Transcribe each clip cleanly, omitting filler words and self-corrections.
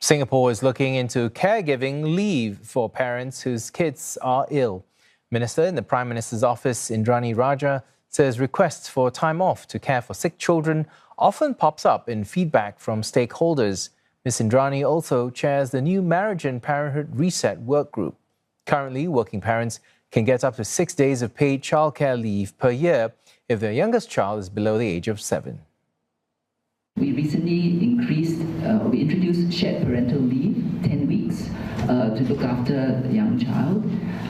Singapore is looking into caregiving leave for parents whose kids are ill. Minister in the Prime Minister's office, Indranee Rajah, says requests for time off to care for sick children often pops up in feedback from stakeholders. Ms. Indranee also chairs the new Marriage and Parenthood Reset work group. Currently, working parents can get up to 6 days of paid childcare leave per year if their youngest child is below the age of 7. We recently we introduced shared parental leave, 10 weeks, to look after a young child.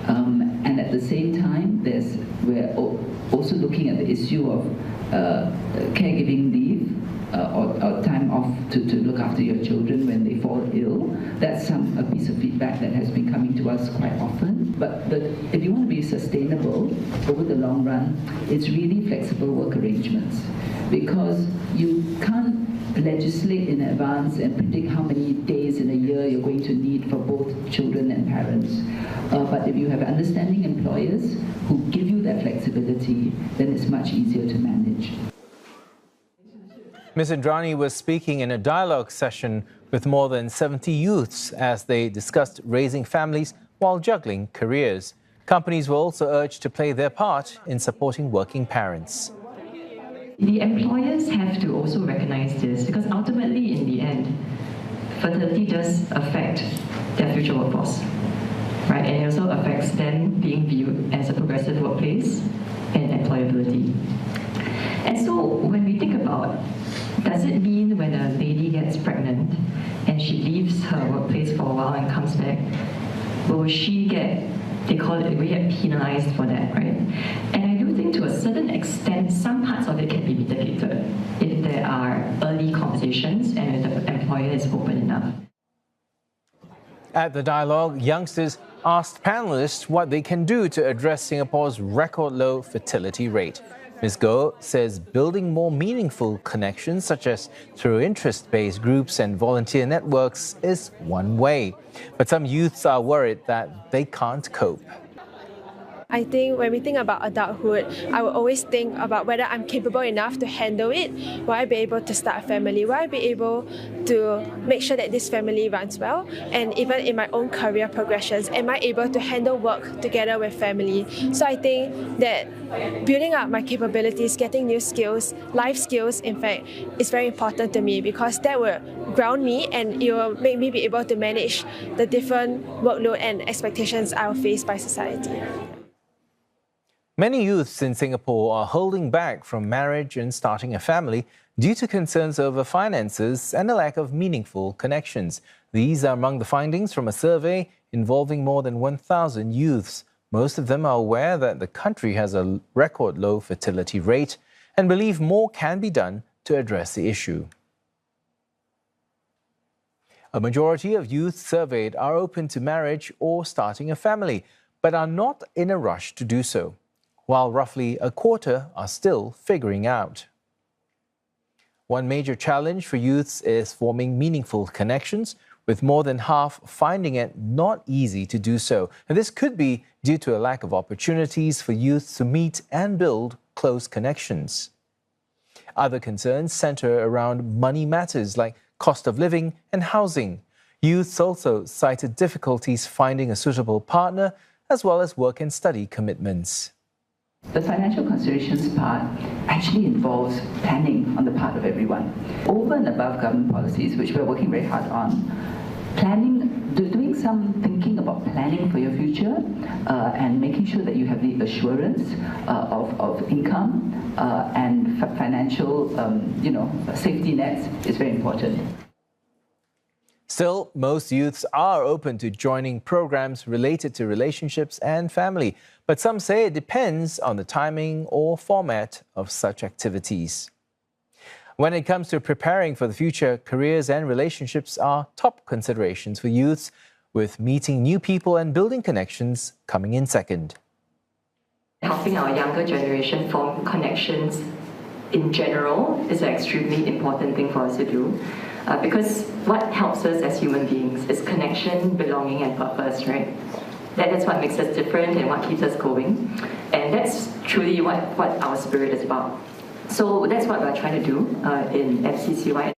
And at the same time, we're also looking at the issue of caregiving leave or time off to look after your children when they fall ill. That's a piece of feedback that has been coming to us quite often. But if you want to be sustainable over the long run, it's really flexible work arrangements, because you can't legislate in advance and predict how many days in a year you're going to need for both children and parents. But if you have understanding employers who give you that flexibility, then it's much easier to manage. Ms. Indranee was speaking in a dialogue session with more than 70 youths as they discussed raising families while juggling careers. Companies were also urged to play their part in supporting working parents. The employers have to also recognize this, because ultimately, in the end, fertility does affect their future workforce, right? And it also affects them being viewed as a progressive workplace and employability. And so when we think about, does it mean when a lady gets pregnant and she leaves her workplace for a while and comes back, will she get, they call it, we get penalized for that, right? And I do think to a certain extent, some parts of it can be mitigated if there are early conversations and if the employer is open enough. At the dialogue, youngsters asked panellists what they can do to address Singapore's record low fertility rate. Ms. Goh says building more meaningful connections, such as through interest-based groups and volunteer networks, is one way. But some youths are worried that they can't cope. I think when we think about adulthood, I will always think about whether I'm capable enough to handle it. Will I be able to start a family? Will I be able to make sure that this family runs well? And even in my own career progressions, am I able to handle work together with family? So I think that building up my capabilities, getting new skills, life skills, in fact, is very important to me, because that will ground me and it will make me be able to manage the different workload and expectations I will face by society. Many youths in Singapore are holding back from marriage and starting a family due to concerns over finances and a lack of meaningful connections. These are among the findings from a survey involving more than 1,000 youths. Most of them are aware that the country has a record low fertility rate and believe more can be done to address the issue. A majority of youth surveyed are open to marriage or starting a family, but are not in a rush to do so, while roughly a quarter are still figuring out. One major challenge for youths is forming meaningful connections, with more than half finding it not easy to do so. And this could be due to a lack of opportunities for youth to meet and build close connections. Other concerns center around money matters like cost of living and housing. Youths also cited difficulties finding a suitable partner, as well as work and study commitments. The financial considerations part actually involves planning on the part of everyone. Over and above government policies, which we're working very hard on, doing some thinking about planning for your future and making sure that you have the assurance of income and financial safety nets is very important. Still, most youths are open to joining programs related to relationships and family, but some say it depends on the timing or format of such activities. When it comes to preparing for the future, careers and relationships are top considerations for youths, with meeting new people and building connections coming in second. Helping our younger generation form connections in general is an extremely important thing for us to do. Because what helps us as human beings is connection, belonging, and purpose, right? That's what makes us different and what keeps us going. And that's truly what our spirit is about. So that's what we're trying to do in FCCY.